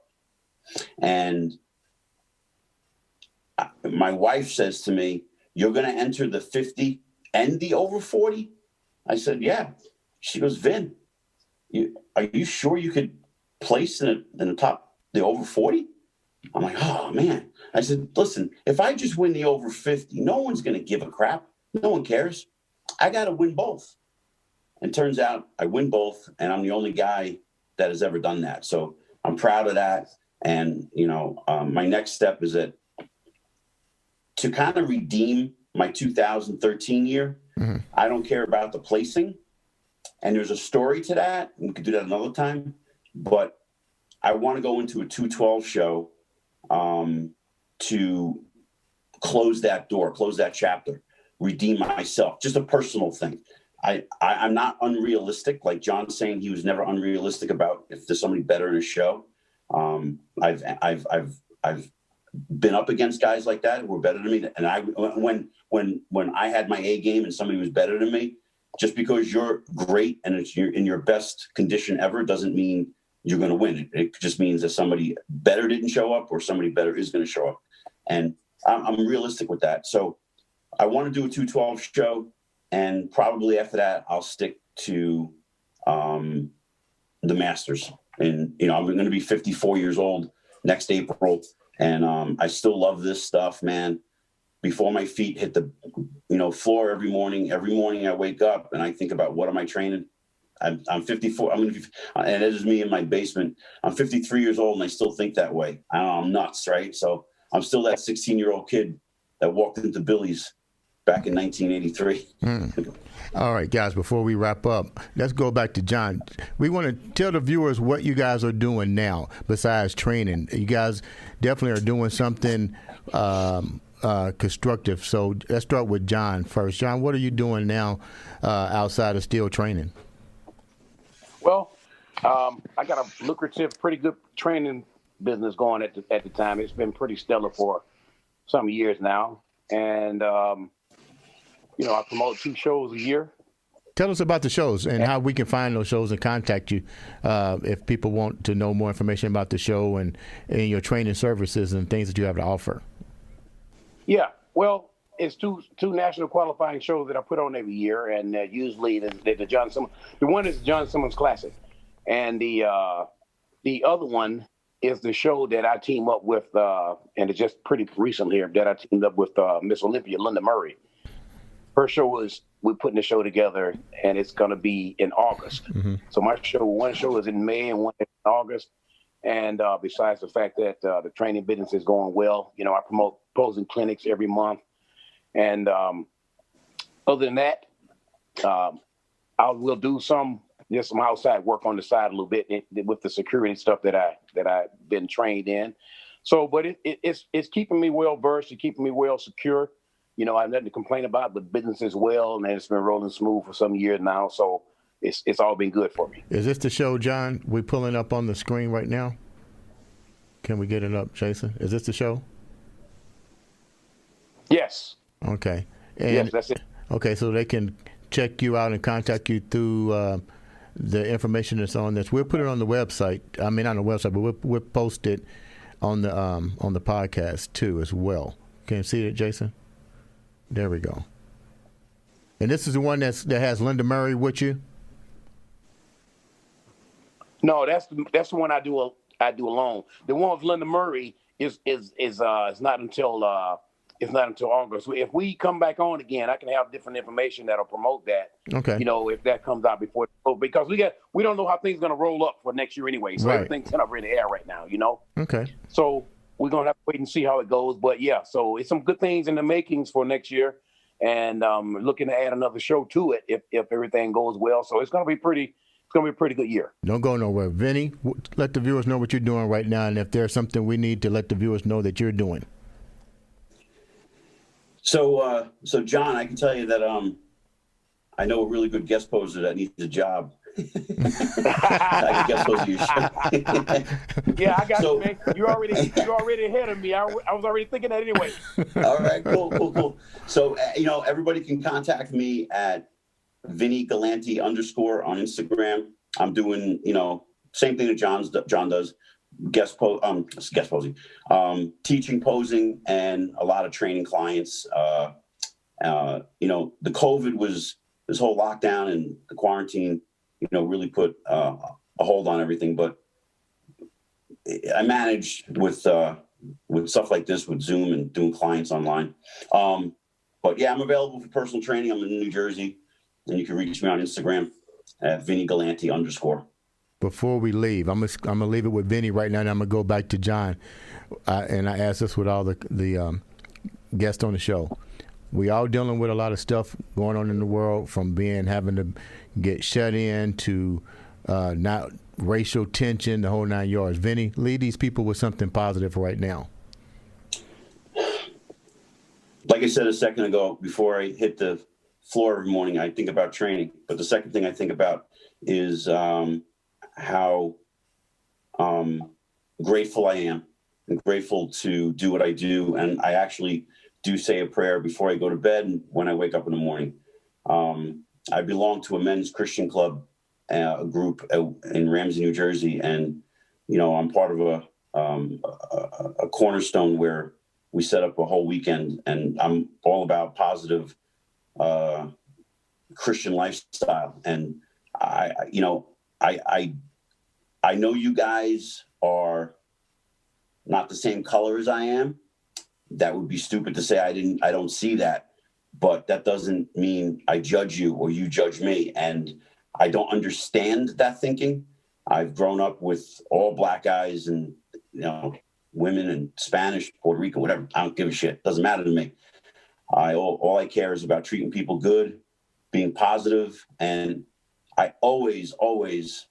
And my wife says to me, you're going to enter the 50 and the over 40? I said, yeah. She goes, Vin, are you sure you could place in the top, the over 40? I'm like, oh, man. I said, listen, if I just win the over 50, no one's going to give a crap. No one cares. I got to win both. And turns out I win both, and I'm the only guy that has ever done that. So I'm proud of that. And, my next step is to kind of redeem my 2013 year. Mm-hmm. I don't care about the placing. And there's a story to that. We could do that another time. But I want to go into a 212 show to close that door, close that chapter, redeem myself. Just a personal thing. I'm not unrealistic. Like John's saying, he was never unrealistic about if there's somebody better in a show. I've been up against guys like that who were better than me. And when I had my A game and somebody was better than me, just because you're great and you're in your best condition ever doesn't mean you're going to win. It just means that somebody better didn't show up or somebody better is going to show up. And I'm realistic with that. So I want to do a 212 show. And probably after that, I'll stick to the Masters. And, I'm going to be 54 years old next April. And I still love this stuff, man. Before my feet hit the, floor every morning I wake up and I think about what am I training? I'm 54. And it is me in my basement. I'm 53 years old and I still think that way. I don't know, I'm nuts, right? So I'm still that 16-year-old kid that walked into Billy's back in 1983. All right, guys, before we wrap up, let's go back to John. We want to tell the viewers what you guys are doing now besides training. You guys definitely are doing something constructive. So let's start with John first. John, what are you doing now outside of still training? Well, I got a lucrative, pretty good training business going at the time. It's been pretty stellar for some years now. And, I promote 2 shows a year. Tell us about the shows and how we can find those shows and contact you if people want to know more information about the show and your training services and things that you have to offer. Yeah, well, it's two national qualifying shows that I put on every year, and usually the John Simmons. The one is the John Simmons Classic, and the other one is the show that I team up with, and it's just pretty recent here that I teamed up with Miss Olympia Linda Murray. Her show is we're putting the show together, and it's going to be in August. Mm-hmm. So one show is in May and one is in August. And besides the fact that the training business is going well, I promote posing clinics every month. And other than that, I will do some outside work on the side a little bit with the security stuff that I've been trained in. So, but it's keeping me well versed, it's keeping me well secure. I have nothing to complain about, but business is well, and it's been rolling smooth for some years now. So it's all been good for me. Is this the show, John? We're pulling up on the screen right now. Can we get it up, Jason? Is this the show? Yes. Okay. Yes, that's it. Okay, so they can check you out and contact you through the information that's on this. We'll put it on the website. I mean, not on the website, but we'll post it on the podcast too as well. Can you see it, Jason? There we go. And this is the one that has Linda Murray with you? No, that's the one I do alone. The one with Linda Murray is not until August. If we come back on again, I can have different information that'll promote that. Okay. If that comes out before, because we don't know how things are going to roll up for next year anyway. So everything's kind of in the air right now. Okay. So we're going to have to wait and see how it goes. But yeah, so it's some good things in the makings for next year, and looking to add another show to it if everything goes well. So it's going to be pretty good year. Don't go nowhere. Vinny, let the viewers know what you're doing right now, and if there's something we need to let the viewers know that you're doing. So John, I can tell you that I know a really good guest poser that needs a job. I can guest poser your show. Yeah, I got you, man. You're already ahead of me. I was already thinking that anyway. All right, cool. So everybody can contact me at Vinny Galanti _ on Instagram. I'm doing same thing that John does. Guest posing, teaching posing, and a lot of training clients. The COVID was this whole lockdown and the quarantine, really put a hold on everything. But I managed with stuff like this with Zoom and doing clients online. But yeah, I'm available for personal training. I'm in New Jersey, and you can reach me on Instagram at Vinny Galanti _ Before we leave, I'm gonna leave it with Vinny right now, and I'm gonna go back to John. And I ask this with all the guests on the show. We all dealing with a lot of stuff going on in the world, from having to get shut in to not racial tension, the whole 9 yards. Vinny, lead these people with something positive right now. Like I said a second ago, before I hit the floor every morning, I think about training. But the second thing I think about is how grateful I am, and grateful to do what I do. And I actually do say a prayer before I go to bed and when I wake up in the morning. I belong to a men's Christian club, a group in Ramsey, New Jersey. And, I'm part of a cornerstone where we set up a whole weekend, and I'm all about positive Christian lifestyle. And I know you guys are not the same color as I am. That would be stupid to say I don't see that, but that doesn't mean I judge you or you judge me. And I don't understand that thinking. I've grown up with all black guys and, women and Spanish, Puerto Rican, whatever. I don't give a shit. Doesn't matter to me. All I care is about treating people good, being positive, and I always, always,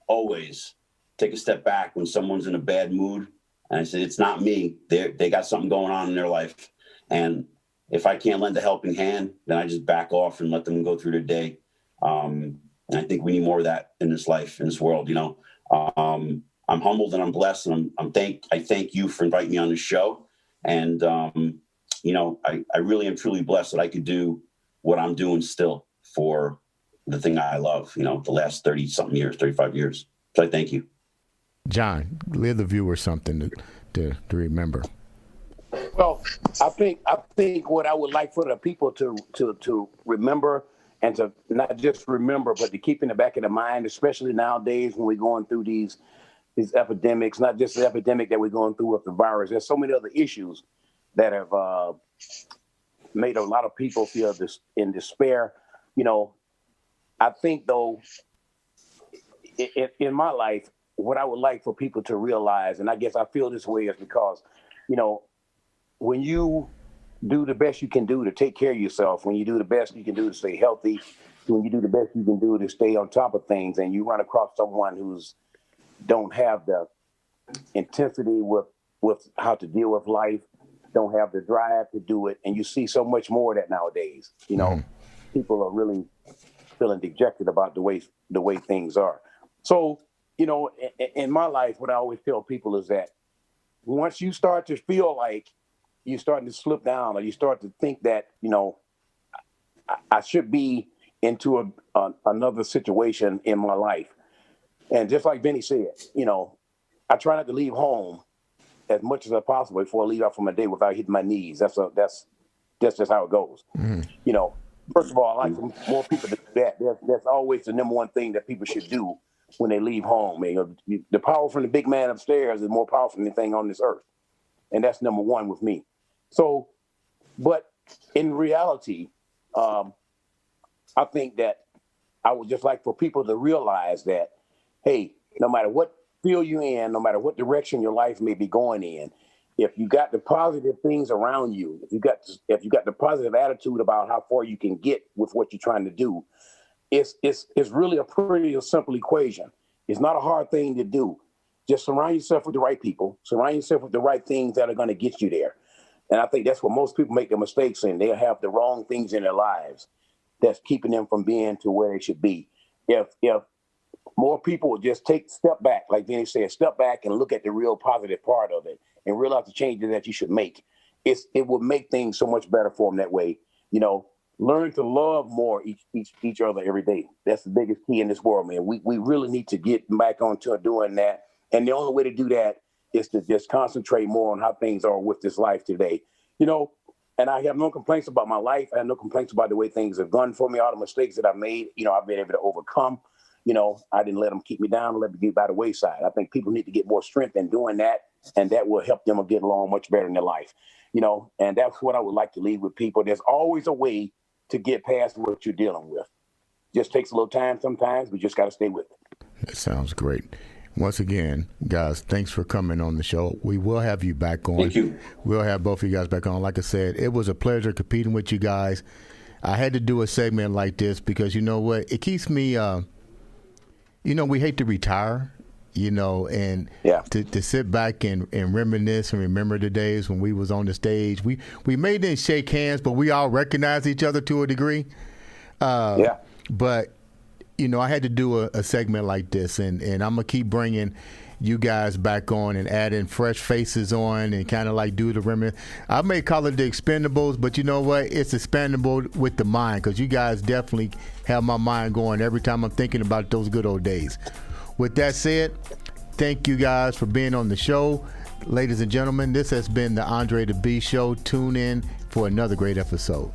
always take a step back when someone's in a bad mood. And I say, it's not me. They got something going on in their life. And if I can't lend a helping hand, then I just back off and let them go through their day. And I think we need more of that in this life, in this world. I'm humbled and I'm blessed, and I thank you for inviting me on this show. And, I really am truly blessed that I could do what I'm doing still for the thing I love, the last 30 something years, 35 years. So I thank you. John, give the viewer something to remember. Well, I think what I would like for the people to remember, and to not just remember, but to keep in the back of the mind, especially nowadays when we're going through these epidemics, not just the epidemic that we're going through with the virus. There's so many other issues that have made a lot of people feel in despair. I think, though, in my life, what I would like for people to realize, and I guess I feel this way, is because, when you do the best you can do to take care of yourself, when you do the best you can do to stay healthy, when you do the best you can do to stay on top of things, and you run across someone who's don't have the intensity with how to deal with life, don't have the drive to do it, and you see so much more of that nowadays. People are really feeling dejected about the way things are. So, in my life, what I always tell people is that once you start to feel like you're starting to slip down, or you start to think that, I should be into another situation in my life. And just like Vinny said, I try not to leave home as much as possible before I leave out for my day without hitting my knees. That's just how it goes. First of all, I like for more people to do that. That's always the number one thing that people should do when they leave home. The power from the big man upstairs is more powerful than anything on this earth. And that's number one with me. So, but in reality, I think that I would just like for people to realize that, hey, no matter what field you're in, no matter what direction your life may be going in, if you got the positive things around you, if you got the positive attitude about how far you can get with what you're trying to do, it's really a pretty simple equation. It's not a hard thing to do. Just surround yourself with the right people. Surround yourself with the right things that are going to get you there. And I think that's what most people make their mistakes in. They have the wrong things in their lives that's keeping them from being to where they should be. If more people would just step back, like Vinny said, step back and look at the real positive part of it and realize the changes that you should make, it would make things so much better for them that way. Learn to love more each other every day. That's the biggest key in this world, man. We really need to get back onto doing that. And the only way to do that is to just concentrate more on how things are with this life today. And I have no complaints about my life. I have no complaints about the way things have gone for me, all the mistakes that I've made, I've been able to overcome. I didn't let them keep me down, let me get by the wayside. I think people need to get more strength in doing that, and that will help them get along much better in their life. And that's what I would like to leave with people. There's always a way to get past what you're dealing with. Just takes a little time sometimes, but just got to stay with it. That sounds great. Once again, guys, thanks for coming on the show. We will have you back on. Thank you. We'll have both of you guys back on. Like I said, it was a pleasure competing with you guys. I had to do a segment like this because you know what? It keeps me, we hate to retire, and to sit back and reminisce and remember the days when we was on the stage. We may didn't shake hands, but we all recognize each other to a degree. But I had to do a segment like this, and I'm going to keep bringing you guys back on and adding fresh faces on and kind of like do the remnant. I may call it the Expendables, but you know what? It's expendable with the mind because you guys definitely have my mind going every time I'm thinking about those good old days. With that said, thank you guys for being on the show. Ladies and gentlemen, this has been the Andre the Beast Show. Tune in for another great episode.